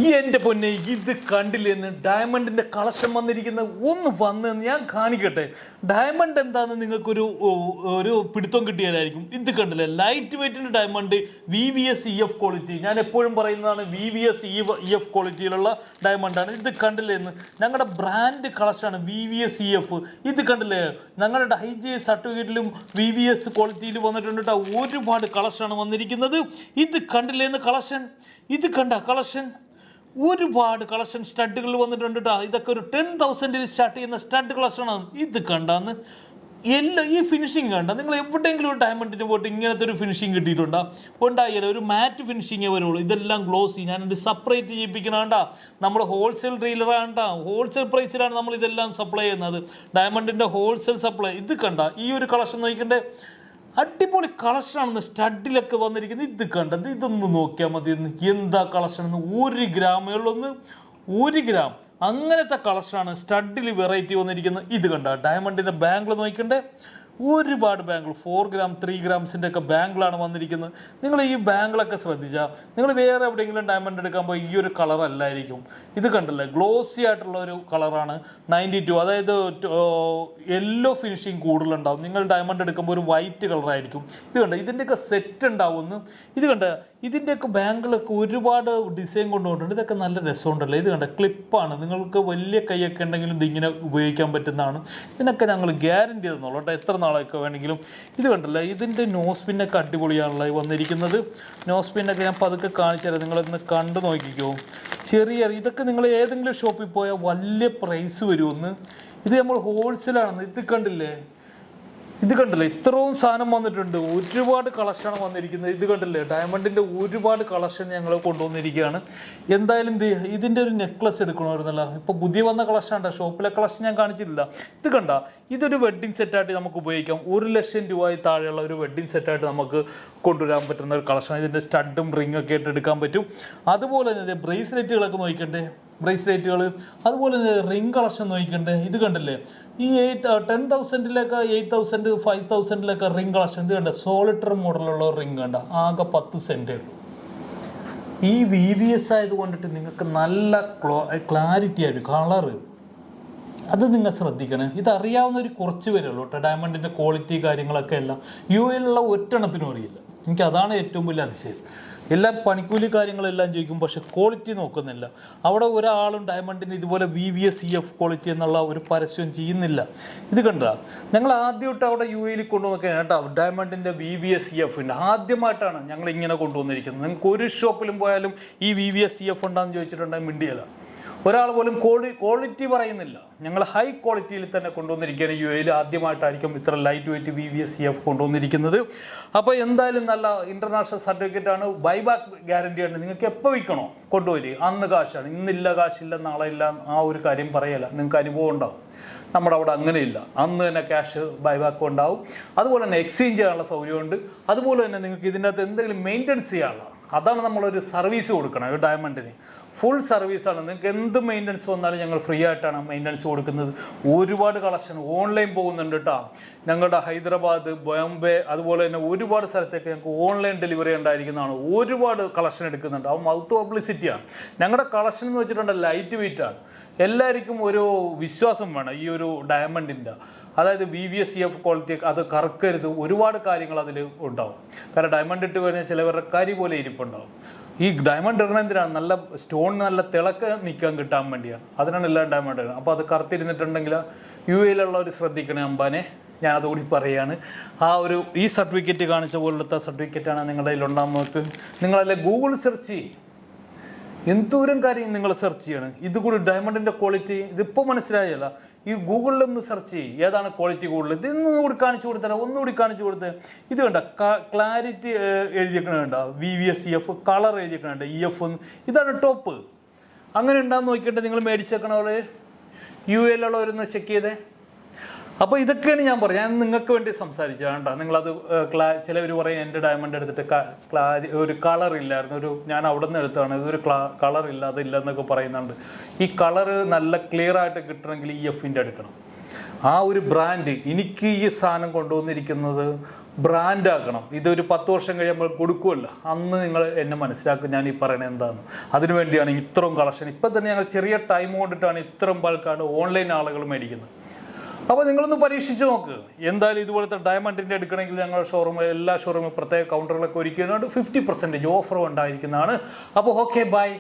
എൻ്റെ പൊന്നെ ഇത് കണ്ടില്ലെന്ന് ഡയമണ്ടിൻ്റെ കളക്ഷൻ വന്നിരിക്കുന്നത് ഒന്ന് വന്ന് ഞാൻ കാണിക്കട്ടെ. ഡയമണ്ട് എന്താണെന്ന് നിങ്ങൾക്കൊരു ഒരു പിടുത്തം കിട്ടിയാലായിരിക്കും. ഇത് കണ്ടില്ലേ, ലൈറ്റ് വെയ്റ്റിൻ്റെ ഡയമണ്ട് VVS-EF ക്വാളിറ്റി. ഞാൻ എപ്പോഴും പറയുന്നതാണ് VVS-EF ക്വാളിറ്റിയിലുള്ള ഡയമണ്ടാണ്. ഇത് കണ്ടില്ലേ എന്ന് ഞങ്ങളുടെ ബ്രാൻഡ് കളക്ഷനാണ് VVS-EF. ഇത് കണ്ടില്ലേ, ഞങ്ങളുടെ IGI സർട്ടിഫിക്കറ്റിലും VVS ക്വാളിറ്റിയിൽ വന്നിട്ടുണ്ട് കേട്ടോ. ഒരുപാട് കളക്ഷനാണ് വന്നിരിക്കുന്നത്. ഇത് കണ്ടില്ലേ എന്ന് കളക്ഷൻ. ഇത് കണ്ട കളക്ഷൻ, ഒരുപാട് കളക്ഷൻ സ്റ്റഡുകൾ വന്നിട്ടുണ്ട് കേട്ടോ. ഇതൊക്കെ ഒരു 10,000 സ്റ്റാർട്ട് ചെയ്യുന്ന സ്റ്റഡ് കളക്ഷനാണ്. ഇത് കണ്ടാന്ന് എല്ലാം ഈ ഫിനിഷിങ് കണ്ട. നിങ്ങൾ എവിടെയെങ്കിലും ഒരു ഡയമണ്ടിന് പോയിട്ട് ഇങ്ങനത്തെ ഒരു ഫിനിഷിങ് കിട്ടിയിട്ടുണ്ടോ? ഉണ്ടായില്ല, ഒരു മാറ്റ് ഫിനിഷിങ്ങേ വരുള്ളൂ. ഇതെല്ലാം ഗ്ലോസി. ഞാനെൻ്റെ സെപ്പറേറ്റ് ചെയ്യിപ്പിക്കണ നമ്മൾ ഹോൾസെയിൽ ഡീലറാണ്. ഹോൾസെയിൽ പ്രൈസിലാണ് നമ്മൾ ഇതെല്ലാം സപ്ലൈ ചെയ്യുന്നത്. ഡയമണ്ടിൻ്റെ ഹോൾസെയിൽ സപ്ലൈ. ഇത് കണ്ട ഈ ഒരു കളക്ഷൻ നോക്കിക്കണ്ടേ, അടിപൊളി കളക്ഷനാണെന്ന് സ്റ്റഡിലൊക്കെ വന്നിരിക്കുന്നത്. ഇത് കണ്ടത്, ഇതൊന്ന് നോക്കിയാൽ മതി. എന്താ കളക്ഷനെന്ന്, 1 ഗ്രാമുകളിലൊന്ന് 1 ഗ്രാം അങ്ങനത്തെ കളക്ഷനാണ് സ്റ്റഡിൽ വെറൈറ്റി വന്നിരിക്കുന്നത്. ഇത് കണ്ട ഡയമണ്ടിൻ്റെ ബാങ്കിൾ നോക്കണ്ടേ, ഒരുപാട് ബാങ്കിൾ 4 ഗ്രാം 3 ഗ്രാംസിൻ്റെ ഒക്കെ ബാങ്കിളാണ് വന്നിരിക്കുന്നത്. നിങ്ങൾ ഈ ബാങ്കിളൊക്കെ ശ്രദ്ധിച്ചാൽ നിങ്ങൾ വേറെ എവിടെയെങ്കിലും ഡയമണ്ട് എടുക്കുമ്പോൾ ഈ ഒരു കളർ അല്ലായിരിക്കും. ഇത് കണ്ടല്ലേ, ഗ്ലോസി ആയിട്ടുള്ള ഒരു കളറാണ് 92. അതായത് യെല്ലോ ഫിനിഷിങ് കൂടുതലുണ്ടാവും. നിങ്ങൾ ഡയമണ്ട് എടുക്കുമ്പോൾ ഒരു വൈറ്റ് കളറായിരിക്കും. ഇത് കണ്ട ഇതിൻ്റെയൊക്കെ സെറ്റ് ഉണ്ടാവുമെന്ന്. ഇത് കണ്ട ഇതിൻ്റെയൊക്കെ ബാങ്കിളൊക്കെ ഒരുപാട് ഡിസൈൻ കൊണ്ടുപോയിട്ടുണ്ട്. ഇതൊക്കെ നല്ല രസമുണ്ടല്ലോ. ഇത് കണ്ട ക്ലിപ്പാണ്. നിങ്ങൾക്ക് വലിയ കൈയൊക്കെ ഉണ്ടെങ്കിലും ഇതിങ്ങനെ ഉപയോഗിക്കാൻ പറ്റുന്നതാണ്. ഇതിനൊക്കെ ഞങ്ങൾ ഗ്യാരണ്ടി തന്നോളൂ കേട്ടോ, എത്ര നാളൊക്കെ വേണമെങ്കിലും. ഇത് കണ്ടല്ലോ, ഇതിൻ്റെ നോസ് പിന്നൊക്കെ അടിപൊളിയാണല്ലോ വന്നിരിക്കുന്നത്. നോസ് പിന്നൊക്കെ ഞാൻ പതുക്കെ കാണിച്ചു തരാം, നിങ്ങളൊന്ന് കണ്ടു നോക്കിക്കോ. ചെറിയ ഇതൊക്കെ നിങ്ങൾ ഏതെങ്കിലും ഷോപ്പിൽ പോയാൽ വലിയ പ്രൈസ് വരുമെന്ന്. ഇത് നമ്മൾ ഹോൾസെയിലാണ്. ഇത് കണ്ടില്ലേ ഇത്രയും സാധനം വന്നിട്ടുണ്ട്. ഒരുപാട് കളക്ഷനാണ് വന്നിരിക്കുന്നത്. ഇത് കണ്ടില്ലേ, ഡയമണ്ടിൻ്റെ ഒരുപാട് കളക്ഷൻ ഞങ്ങൾ കൊണ്ടുവന്നിരിക്കുകയാണ്. എന്തായാലും ഇതിൻ്റെ ഒരു നെക്ലസ് എടുക്കണമായിരുന്നല്ലോ. ഇപ്പോൾ പുതിയ വന്ന കളക്ഷനാണ്. ഷോപ്പിലെ കളക്ഷൻ ഞാൻ കാണിച്ചിട്ടില്ല. ഇത് കണ്ട, ഇതൊരു വെഡ്ഡിങ് സെറ്റായിട്ട് നമുക്ക് ഉപയോഗിക്കാം. 1 ലക്ഷം രൂപയിൽ താഴെയുള്ള ഒരു വെഡ്ഡിങ് സെറ്റായിട്ട് നമുക്ക് കൊണ്ടുവരാൻ പറ്റുന്ന ഒരു കളക്ഷൻ. ഇതിൻ്റെ സ്റ്റഡും റിങ്ങൊക്കെ ആയിട്ട് എടുക്കാൻ പറ്റും. അതുപോലെ തന്നെ ബ്രേസ്ലെറ്റുകളൊക്കെ നോക്കണ്ടേ, ബ്രേസ്ലെറ്റുകൾ. അതുപോലെ തന്നെ റിംഗ് കളക്ഷൻ നോക്കണ്ടേ. ഇത് കണ്ടില്ലേ, ഈ 10,000-ലേക്ക് 8,000 5,000-ലേക്ക് റിംഗ് കളക്ഷൻ. ഇത് കണ്ട സോളിറ്റർ മോഡലുള്ള റിംഗ് കണ്ട, ആകെ 10 സെൻറ്റ്. ഈ VVS ആയതുകൊണ്ടിട്ട് നിങ്ങൾക്ക് നല്ല ക്ലാരിറ്റി ആയിട്ട് കളറ് അത് നിങ്ങൾ ശ്രദ്ധിക്കണേ. ഇതറിയാവുന്നവർ കുറച്ച് പേരുള്ളൂ കേട്ടോ. ഡയമണ്ടിൻ്റെ ക്വാളിറ്റി കാര്യങ്ങളൊക്കെ എല്ലാം UAE-ലുള്ള ഒറ്റെണ്ണത്തിനും അറിയില്ല. എനിക്കതാണ് ഏറ്റവും വലിയ അതിശയം. എല്ലാം പണിക്കൂലി കാര്യങ്ങളെല്ലാം ചോദിക്കും, പക്ഷെ ക്വാളിറ്റി നോക്കുന്നില്ല. അവിടെ ഒരാളും ഡയമണ്ടിന് ഇതുപോലെ VVS-EF ക്വാളിറ്റി എന്നുള്ള ഒരു പരസ്യം ചെയ്യുന്നില്ല. ഇത് കണ്ടാ, ഞങ്ങൾ ആദ്യമായിട്ട് അവിടെ UAE കൊണ്ടുവന്നൊക്കെ കേട്ടോ ഡയമണ്ടിൻ്റെ VVS-EF ആദ്യമായിട്ടാണ് ഞങ്ങൾ ഇങ്ങനെ കൊണ്ടുവന്നിരിക്കുന്നത്. നിങ്ങൾക്ക് ഒരു ഷോപ്പിലും പോയാലും ഈ VVS-EF ഉണ്ടാന്ന് ചോദിച്ചിട്ടുണ്ടെങ്കിൽ മിണ്ടിയല്ല. ഒരാൾ പോലും ക്വാളിറ്റി പറയുന്നില്ല. ഞങ്ങൾ ഹൈ ക്വാളിറ്റിയിൽ തന്നെ കൊണ്ടുവന്നിരിക്കുകയാണ്. UAE ആദ്യമായിട്ടായിരിക്കും ഇത്ര ലൈറ്റ് വെയ്റ്റ് VVS-EF കൊണ്ടുവന്നിരിക്കുന്നത്. അപ്പോൾ എന്തായാലും നല്ല ഇൻ്റർനാഷണൽ സർട്ടിഫിക്കറ്റാണ്, ബൈബാക്ക് ഗ്യാരണ്ടിയാണ്. നിങ്ങൾക്ക് എപ്പോൾ വിൽക്കണോ കൊണ്ടുപോയി, അന്ന് കാശാണ്. ഇന്നില്ല കാശില്ല നാളെ ഇല്ല ആ ഒരു കാര്യം പറയല്ല, നിങ്ങൾക്ക് അനുഭവം ഉണ്ടാവും. നമ്മുടെ അവിടെ അങ്ങനെയില്ല, അന്ന് തന്നെ ക്യാഷ് ബൈബാക്ക് ഉണ്ടാവും. അതുപോലെ തന്നെ എക്സ്ചേഞ്ച് ചെയ്യാനുള്ള സൗകര്യമുണ്ട്. അതുപോലെ തന്നെ നിങ്ങൾക്ക് ഇതിൻ്റെ അകത്ത് എന്തെങ്കിലും മെയിൻ്റനൻസ് ചെയ്യാനുള്ള, അതാണ് നമ്മളൊരു സർവീസ് കൊടുക്കണം. ഒരു ഡയമണ്ടിന് ഫുൾ സർവീസാണ്. നിങ്ങൾക്ക് എന്ത് മെയിൻ്റനൻസ് വന്നാലും ഞങ്ങൾ ഫ്രീ ആയിട്ടാണ് മെയിൻ്റനൻസ് കൊടുക്കുന്നത്. ഒരുപാട് കളക്ഷൻ ഓൺലൈൻ പോകുന്നുണ്ട് കേട്ടോ. ഞങ്ങളുടെ ഹൈദരാബാദ്, ബോംബെ, അതുപോലെ തന്നെ ഒരുപാട് സ്ഥലത്തേക്ക് ഞങ്ങൾക്ക് ഓൺലൈൻ ഡെലിവറി ഉണ്ടായിരിക്കുന്നതാണ്. ഒരുപാട് കളക്ഷൻ എടുക്കുന്നുണ്ട്. അത് മൗത്ത് പബ്ലിസിറ്റിയാണ്. ഞങ്ങളുടെ കളക്ഷൻ എന്ന് വെച്ചിട്ടുണ്ടെങ്കിൽ ലൈറ്റ് വെയ്റ്റാണ്. എല്ലാവർക്കും ഒരു വിശ്വാസം വേണം ഈ ഒരു ഡയമണ്ടിൻ്റെ, അതായത് VVS-EF ക്വാളിറ്റി. അത് കറക്കരുത്, ഒരുപാട് കാര്യങ്ങൾ അതിൽ ഉണ്ടാവും. കാരണം ഡയമണ്ട് ഇട്ട് കഴിഞ്ഞാൽ ചിലവരുടെ കരി പോലെ ഇരിപ്പുണ്ടാവും. ഈ ഡയമണ്ട് ഇടണം എന്തിനാണ്? നല്ല സ്റ്റോണിന് നല്ല തിളക്കം നിൽക്കാൻ കിട്ടാൻ വേണ്ടിയാണ്. അതിനാണ് എല്ലാം ഡയമണ്ട് ഇടുന്നത്. അപ്പോൾ അത് കറുത്തിരുന്നിട്ടുണ്ടെങ്കിൽ UAE-ലുള്ളവർ ശ്രദ്ധിക്കണേ അമ്പാനെ, ഞാൻ അതുകൂടി പറയുകയാണ്. ഈ സർട്ടിഫിക്കറ്റ് കാണിച്ച പോലത്തെ സർട്ടിഫിക്കറ്റാണ് നിങ്ങളുടെ കയ്യിലുണ്ടാകുന്ന നോക്ക്. നിങ്ങളല്ലേ ഗൂഗിൾ സെർച്ച് ചെയ്യും, എന്തോരം കാര്യം നിങ്ങൾ സെർച്ച് ചെയ്യണം. ഇതുകൂടി ഡയമണ്ടിൻ്റെ ക്വാളിറ്റി ഇതിപ്പോൾ മനസ്സിലായല്ല. ഈ ഗൂഗിളിലൊന്ന് സെർച്ച് ചെയ്യും, ഏതാണ് ക്വാളിറ്റി കൂടുതൽ. ഇതൊന്നുകൂടി കാണിച്ചു കൊടുത്തരാ, ഒന്നുകൂടി കാണിച്ചു കൊടുത്തേ. ഇത് കണ്ട ക്ലാരിറ്റി എഴുതിയേക്കണുണ്ട, VVS-EF കളർ എഴുതിയേക്കണുണ്ട്, EF ഇതാണ് ടോപ്പ്. അങ്ങനെ ഉണ്ടാകുന്ന നോക്കിയിട്ട് നിങ്ങൾ മേടിച്ചേക്കണവരെ UAE-ലുള്ളവരൊന്ന് ചെക്ക് ചെയ്തേ. അപ്പോൾ ഇതൊക്കെയാണ് ഞാൻ പറഞ്ഞത്. ഞാൻ നിങ്ങൾക്ക് വേണ്ടി സംസാരിച്ചതാണ് കേട്ടോ. നിങ്ങളത് ചിലവർ പറയും എൻ്റെ ഡയമണ്ട് എടുത്തിട്ട് ഒരു കളറില്ലായിരുന്നു, ഞാൻ അവിടെ നിന്ന് എടുത്തതാണ്, ഇതൊരു കളറില്ല അതില്ല എന്നൊക്കെ പറയുന്നുണ്ട്. ഈ കളറ് നല്ല ക്ലിയർ ആയിട്ട് കിട്ടണമെങ്കിൽ EF-ൻ്റെ എടുക്കണം. ആ ഒരു ബ്രാൻഡ് എനിക്ക് ഈ സാധനം കൊണ്ടുവന്നിരിക്കുന്നത് ബ്രാൻഡ് ആക്കണം. ഇതൊരു 10 വർഷം കഴിയുമ്പോൾ കൊടുക്കുമല്ലോ, അന്ന് നിങ്ങൾ എന്നെ മനസ്സിലാക്കും ഞാൻ ഈ പറയണത് എന്താണെന്ന്. അതിനുവേണ്ടിയാണ് ഇത്രയും കളക്ഷൻ. ഇപ്പം തന്നെ ഞങ്ങൾ ചെറിയ ടൈം കൊണ്ടിട്ടാണ് ഇത്രയും ബൾക്കാണ് ഓൺലൈൻ ആളുകൾ മേടിക്കുന്നത്. അപ്പോൾ നിങ്ങളൊന്ന് പരീക്ഷിച്ച് നോക്ക്. എന്തായാലും ഇതുപോലത്തെ ഡയമണ്ടിൻ്റെ എടുക്കണമെങ്കിൽ ഞങ്ങളുടെ എല്ലാ ഷോറൂമും പ്രത്യേക കൗണ്ടറുകളൊക്കെ ഒരുക്കിയതുകൊണ്ട് 50% ഓഫർ ഉണ്ടായിരിക്കുന്നതാണ്. അപ്പോൾ ഓക്കെ, ബൈ.